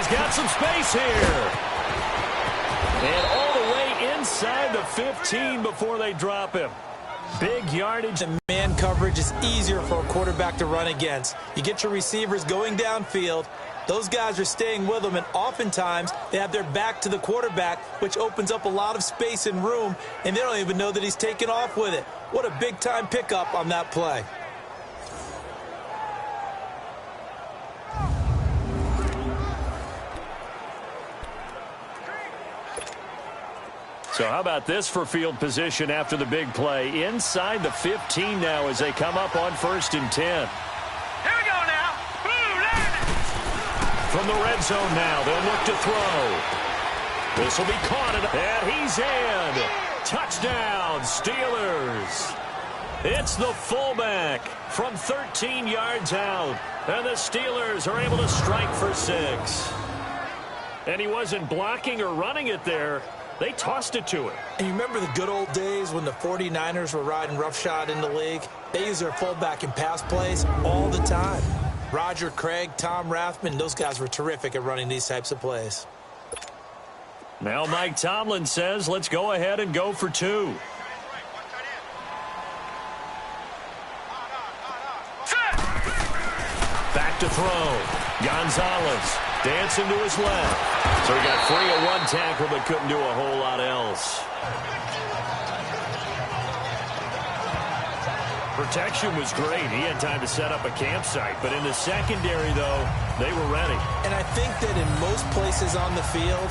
He's got some space here. And all the way inside the 15 before they drop him. Big yardage. The man coverage is easier for a quarterback to run against. You get your receivers going downfield. Those guys are staying with them, and oftentimes they have their back to the quarterback, which opens up a lot of space and room, and they don't even know that he's taken off with it. What a big-time pickup on that play. So how about this for field position after the big play? Inside the 15 now as they come up on 1st and 10. Here we go now. From the red zone now, they'll look to throw. This will be caught, and he's in. Touchdown, Steelers. It's the fullback from 13 yards out, and the Steelers are able to strike for 6. And he wasn't blocking or running it there. They tossed it to him. And you remember the good old days when the 49ers were riding roughshod in the league? They use their fullback in pass plays all the time. Roger Craig, Tom Rathman, those guys were terrific at running these types of plays. Now Mike Tomlin says, let's go ahead and go for 2. Back to throw. Gonzalez dancing to his left. So he got free of one tackle but couldn't do a whole lot else. Protection was great. He had time to set up a campsite. But in the secondary, though, they were ready. And I think that in most places on the field,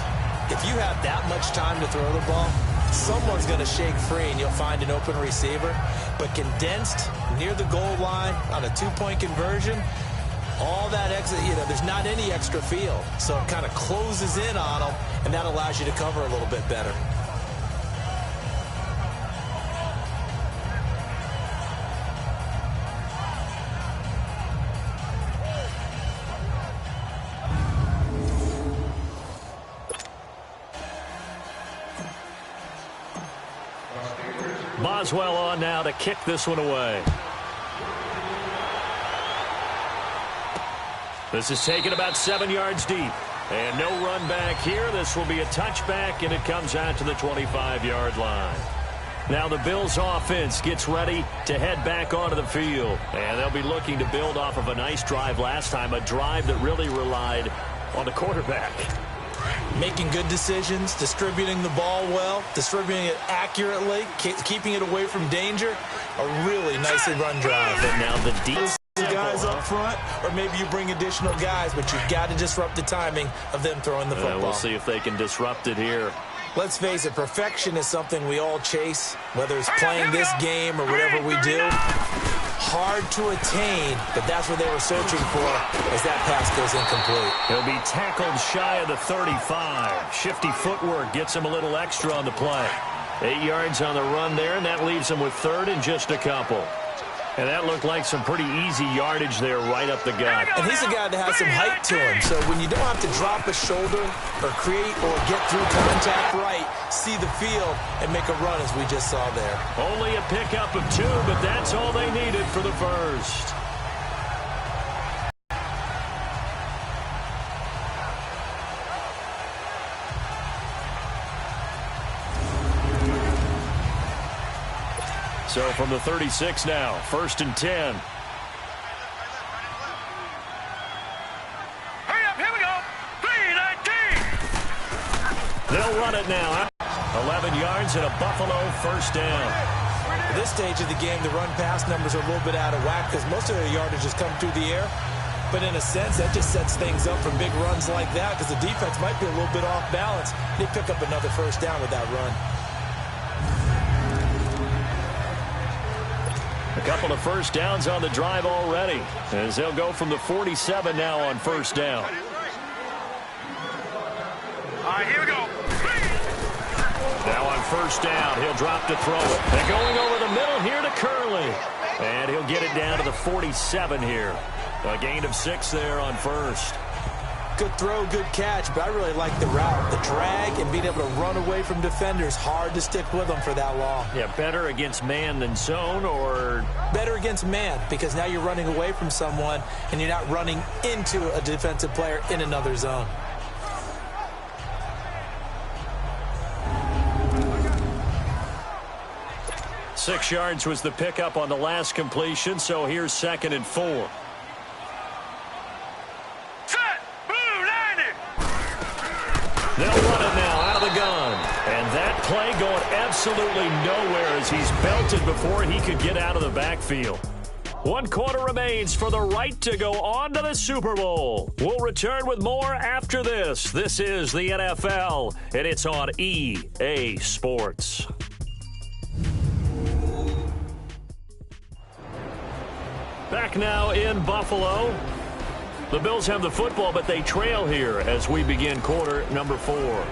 if you have that much time to throw the ball, someone's going to shake free and you'll find an open receiver. But condensed near the goal line on a 2-point conversion, all that exit, there's not any extra field. So it kind of closes in on them, and that allows you to cover a little bit better. Boswell on now to kick this one away. This is taken about 7 yards deep. And no run back here. This will be a touchback, and it comes out to the 25-yard line. Now the Bills offense gets ready to head back onto the field. And they'll be looking to build off of a nice drive last time, a drive that really relied on the quarterback. Making good decisions, distributing the ball well, distributing it accurately, keeping it away from danger. A really nicely run drive. But now the deep guys up front, or maybe you bring additional guys, but you've got to disrupt the timing of them throwing the football. We'll see if they can disrupt it here. Let's face it, perfection is something we all chase, whether it's playing this game or whatever we do. Hard to attain, but that's what they were searching for as that pass goes incomplete. He'll be tackled shy of the 35. Shifty footwork gets him a little extra on the play. 8 yards on the run there, and that leaves him with 3rd and just a couple. And that looked like some pretty easy yardage there right up the gut. And he's a guy that has some height to him. So when you don't have to drop a shoulder or create or get through contact right, see the field and make a run as we just saw there. Only a pickup of 2, but that's all they needed for the first. So from the 36 now, 1st and 10. Hurry up, here we go. 3-19. They'll run it now. 11 yards and a Buffalo 1st down. At this stage of the game, the run-pass numbers are a little bit out of whack because most of their yardage has come through the air. But in a sense, that just sets things up for big runs like that because the defense might be a little bit off balance. They pick up another 1st down with that run. A couple of 1st downs on the drive already as they'll go from the 47 now on 1st down. All right, here we go. Now on 1st down, he'll drop to throw it. They're going over the middle here to Curley. And he'll get it down to the 47 here. A gain of 6 there on 1st. Good throw, good catch, but I really like the route. The drag and being able to run away from defenders, hard to stick with them for that long. Yeah, better against man than zone, or? Better against man, because now you're running away from someone and you're not running into a defensive player in another zone. 6 yards was the pickup on the last completion, so here's 2nd and 4. Set! Move, 90! They'll run it now out of the gun. And that play going absolutely nowhere as he's belted before he could get out of the backfield. 1 quarter remains for the right to go on to the Super Bowl. We'll return with more after this. This is the NFL, and it's on EA Sports. Back now in Buffalo. The Bills have the football, but they trail here as we begin quarter number 4.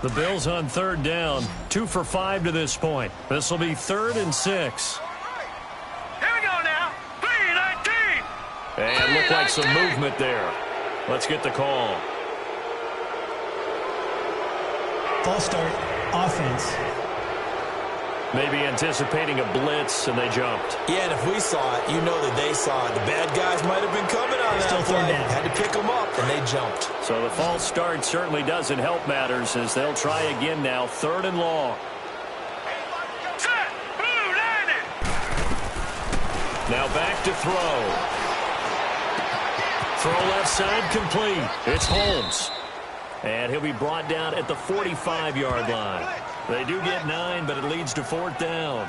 The Bills on 3rd down, 2 for 5 to this point. This will be 3rd and 6. Here we go now. 3-19. And looked like some movement there. Let's get the call. False start, offense. Maybe anticipating a blitz, and they jumped. Yeah, and if we saw it, you know that they saw it. The bad guys might have been coming on that Still play. third down. Had to pick them up, and they jumped. So the false start certainly doesn't help matters as they'll try again now, 3rd and long. Set! Move, 90! Now back to throw. Throw left side complete. It's Holmes. And he'll be brought down at the 45-yard line. They do get 9, but it leads to 4th down.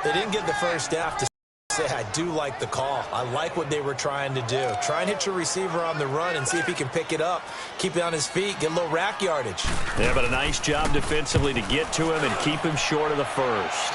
They didn't get the first half to say, I do like the call. I like what they were trying to do. Try and hit your receiver on the run and see if he can pick it up, keep it on his feet, get a little rack yardage. Yeah, but a nice job defensively to get to him and keep him short of the first.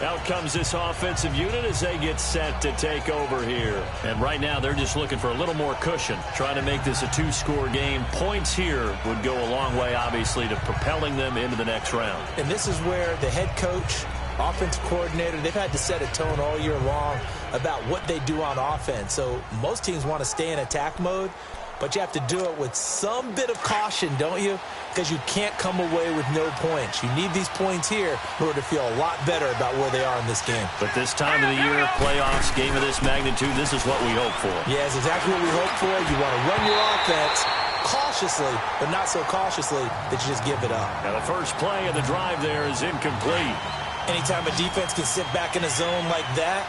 Out comes this offensive unit as they get set to take over here. And right now they're just looking for a little more cushion, trying to make this a 2-score game. Points here would go a long way, obviously, to propelling them into the next round. And this is where the head coach, offensive coordinator, they've had to set a tone all year long about what they do on offense. So most teams want to stay in attack mode, but you have to do it with some bit of caution, don't you? Because you can't come away with no points. You need these points here in order to feel a lot better about where they are in this game. But this time of the year, playoffs, game of this magnitude, this is what we hope for. Yeah, it's exactly what we hope for. You want to run your offense cautiously, but not so cautiously that you just give it up. Now the first play of the drive there is incomplete. Anytime a defense can sit back in a zone like that,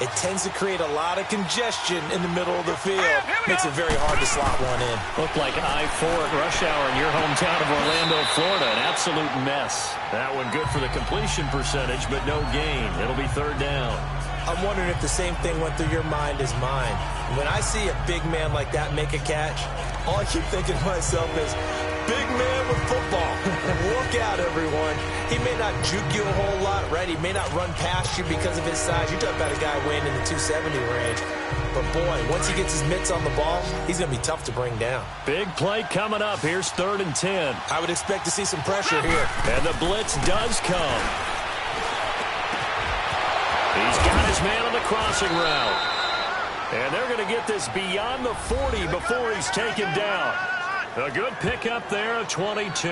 it tends to create a lot of congestion in the middle of the field. Makes it very hard to slot one in. Looked like I-4 at rush hour in your hometown of Orlando, Florida. An absolute mess. That one good for the completion percentage, but no gain. It'll be 3rd down. I'm wondering if the same thing went through your mind as mine. When I see a big man like that make a catch, all I keep thinking to myself is, big man with football. Look out, everyone. He may not juke you a whole lot, right? He may not run past you because of his size. You're talking about a guy weighing in the 270 range. But, boy, once he gets his mitts on the ball, he's going to be tough to bring down. Big play coming up. Here's 3rd and 10. I would expect to see some pressure here. And the blitz does come. He's got his man on the crossing route. And they're going to get this beyond the 40 before he's taken down. A good pickup there of 22.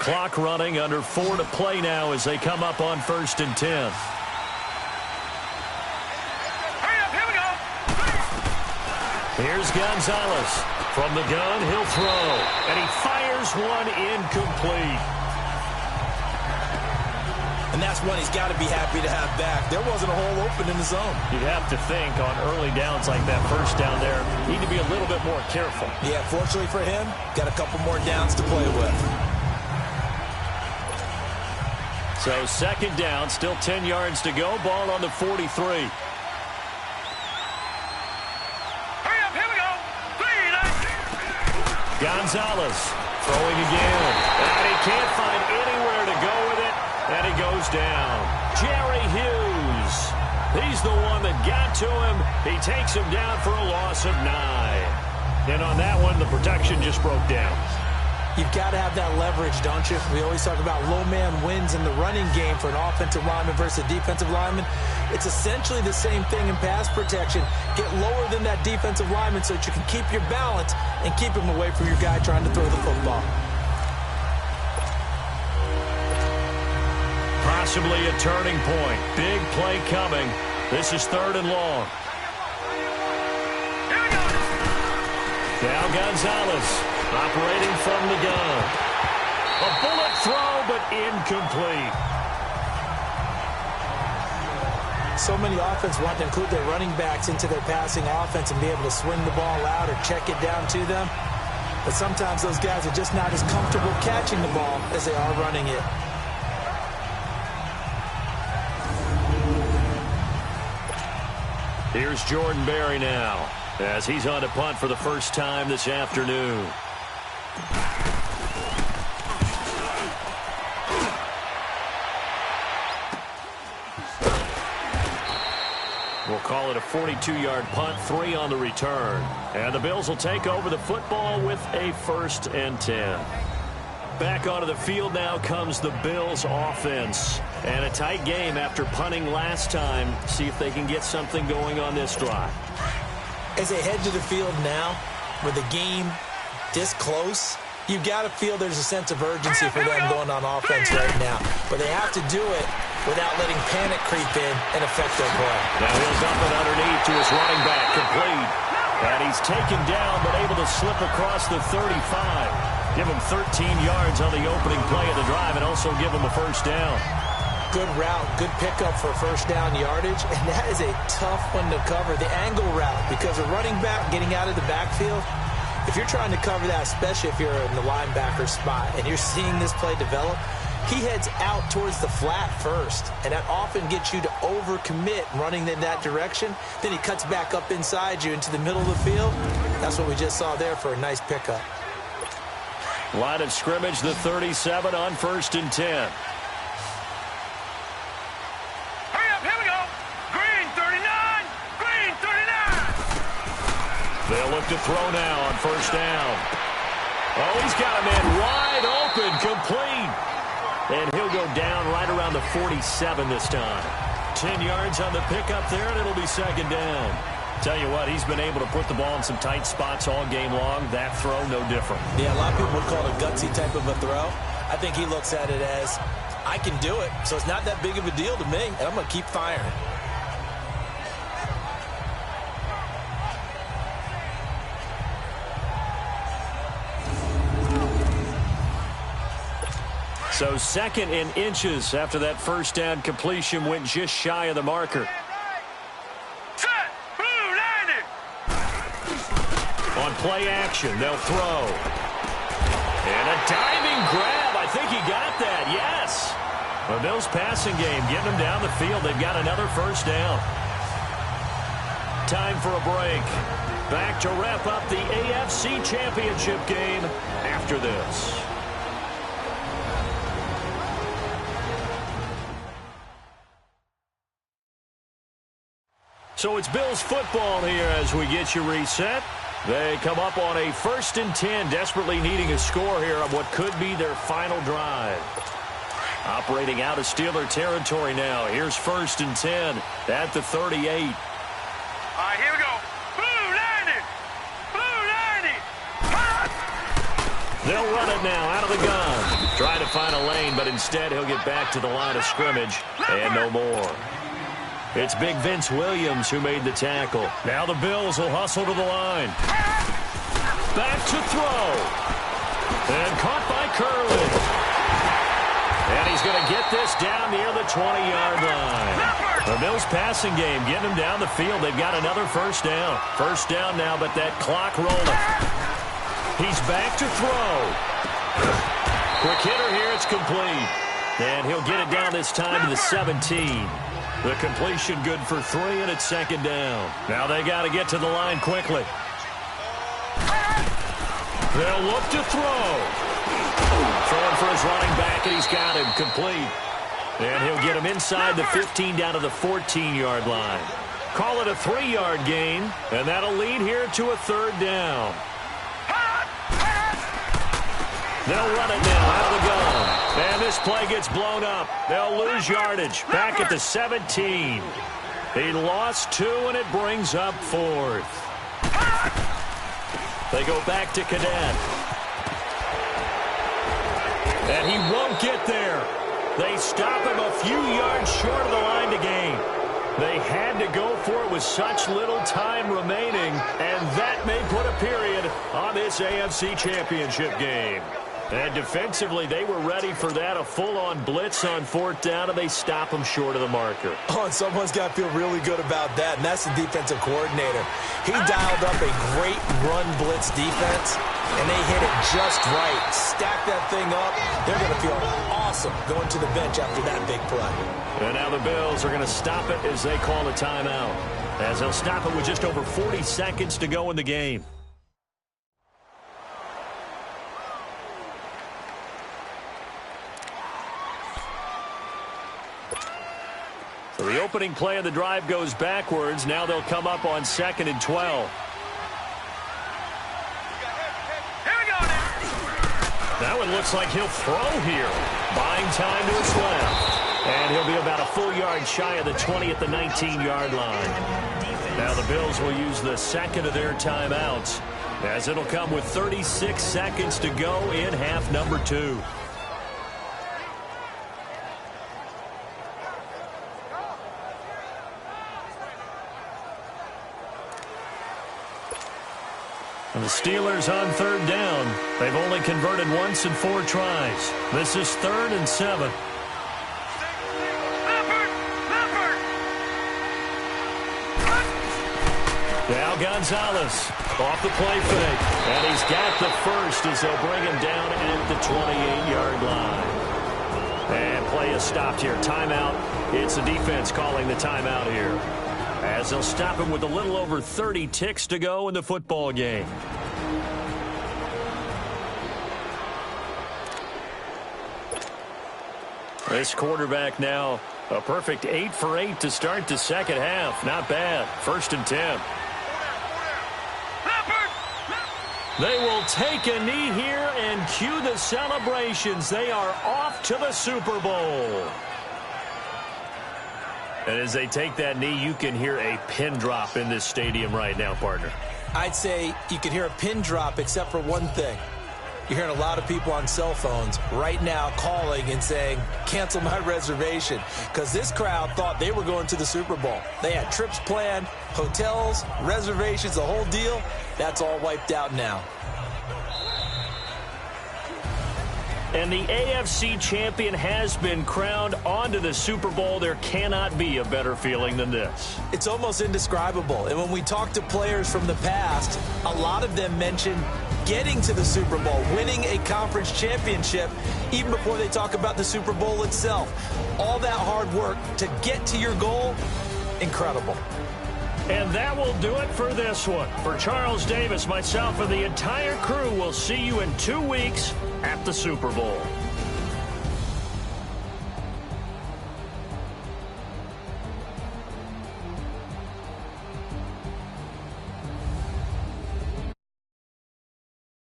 Clock running, under 4 to play now as they come up on 1st and 10. Hurry up, here we go. Here's Gonzalez. From the gun, he'll throw. And he fires one incomplete. And that's one he's got to be happy to have back. There wasn't a hole open in the zone. You'd have to think on early downs like that, first down there, need to be a little bit more careful. Yeah, fortunately for him, got a couple more downs to play with. So 2nd down, still 10 yards to go. Ball on the 43. Hurry up, here we go. 3-19. Gonzalez throwing again. And he can't find anywhere to go with it. And he goes down. Jerry Hughes. He's the one that got to him. He takes him down for a loss of 9. And on that one, the protection just broke down. You've got to have that leverage, don't you? We always talk about low man wins in the running game for an offensive lineman versus a defensive lineman. It's essentially the same thing in pass protection. Get lower than that defensive lineman so that you can keep your balance and keep him away from your guy trying to throw the football. Possibly a turning point. Big play coming. This is 3rd and long. Now Gonzalez operating from the gun. A bullet throw, but incomplete. So many offenses want to include their running backs into their passing offense and be able to swing the ball out or check it down to them. But sometimes those guys are just not as comfortable catching the ball as they are running it. Here's Jordan Berry now, as he's on to punt for the first time this afternoon. We'll call it a 42-yard punt, 3 on the return. And the Bills will take over the football with a 1st and 10. Back onto the field now comes the Bills offense. And a tight game after punting last time. See if they can get something going on this drive. As they head to the field now, with the game this close, you've got to feel there's a sense of urgency for them going on offense right now. But they have to do it without letting panic creep in and affect their play. Now he'll dump it underneath to his running back, complete. And he's taken down, but able to slip across the 35. Give him 13 yards on the opening play of the drive and also give him a 1st down. Good route, good pickup for 1st down yardage, and that is a tough one to cover, the angle route, because a running back getting out of the backfield, if you're trying to cover that, especially if you're in the linebacker spot and you're seeing this play develop, he heads out towards the flat first, and that often gets you to overcommit running in that direction. Then he cuts back up inside you into the middle of the field. That's what we just saw there for a nice pickup. Line of scrimmage, the 37 on 1st and 10. They'll look to throw now on 1st down. Oh, he's got a man wide open, complete. And he'll go down right around the 47 this time. 10 yards on the pickup there, and it'll be 2nd down. Tell you what, he's been able to put the ball in some tight spots all game long. That throw, no different. Yeah, a lot of people would call it a gutsy type of a throw. I think he looks at it as, I can do it, so it's not that big of a deal to me, and I'm going to keep firing. So 2nd and inches after that 1st down completion went just shy of the marker. Set, blue, landing. On play action, they'll throw. And a diving grab. I think he got that, yes. The Bills passing game getting them down the field. They've got another 1st down. Time for a break. Back to wrap up the AFC Championship game after this. So it's Bills football here as we get you reset. They come up on a 1st and 10, desperately needing a score here on what could be their final drive. Operating out of Steeler territory now. Here's 1st and 10 at the 38. All right, here we go. Blue, landing. Blue, landing. They'll run it now out of the gun. Trying to find a lane, but instead he'll get back to the line of scrimmage and no more. It's Big Vince Williams who made the tackle. Now the Bills will hustle to the line. Back to throw. And caught by Curlin. And he's going to get this down near the 20-yard line. The Bills passing game getting them down the field. They've got another 1st down. 1st down now, but that clock rolling. He's back to throw. Quick hitter here. It's complete. And he'll get it down this time to the 17. The completion good for 3, and it's 2nd down. Now they got to get to the line quickly. They'll look to throw. Throwing for his running back, and he's got him complete. And he'll get him inside the 15 down to the 14-yard line. Call it a 3-yard gain, and that'll lead here to a 3rd down. They'll run it now out of the gun. And this play gets blown up. They'll lose yardage. Back at the 17. He lost 2, and it brings up 4th. They go back to Cadet. And he won't get there. They stop him a few yards short of the line to gain. They had to go for it with such little time remaining, and that may put a period on this AFC Championship game. And defensively, they were ready for that, a full-on blitz on 4th down, and they stop them short of the marker. Oh, and someone's got to feel really good about that, and that's the defensive coordinator. He dialed up a great run blitz defense, and they hit it just right. Stack that thing up. They're going to feel awesome going to the bench after that big play. And now the Bills are going to stop it as they call a timeout, as they'll stop it with just over 40 seconds to go in the game. So the opening play of the drive goes backwards. Now they'll come up on 2nd and 12. That one looks like he'll throw here. Buying time to his left. And he'll be about a full yard shy of the 20 at the 19-yard line. Now the Bills will use the second of their timeouts, as it'll come with 36 seconds to go in half number 2. And the Steelers on 3rd down. They've only converted once in 4 tries. This is 3rd and 7. Now Gonzalez off the play fake. And he's got the first as they'll bring him down at the 28-yard line. And play is stopped here. Timeout. It's the defense calling the timeout here, as they'll stop him with a little over 30 ticks to go in the football game. This quarterback now a perfect 8 for 8 to start the second half. Not bad. 1st and 10. They will take a knee here and cue the celebrations. They are off to the Super Bowl. And as they take that knee, you can hear a pin drop in this stadium right now, partner. I'd say you can hear a pin drop except for one thing. You're hearing a lot of people on cell phones right now calling and saying, cancel my reservation, because this crowd thought they were going to the Super Bowl. They had trips planned, hotels, reservations, the whole deal. That's all wiped out now. And the AFC champion has been crowned onto the Super Bowl. There cannot be a better feeling than this. It's almost indescribable. And when we talk to players from the past, a lot of them mention getting to the Super Bowl, winning a conference championship, even before they talk about the Super Bowl itself. All that hard work to get to your goal, incredible. And that will do it for this one. For Charles Davis, myself, and the entire crew, we'll see you in 2 weeks at the Super Bowl.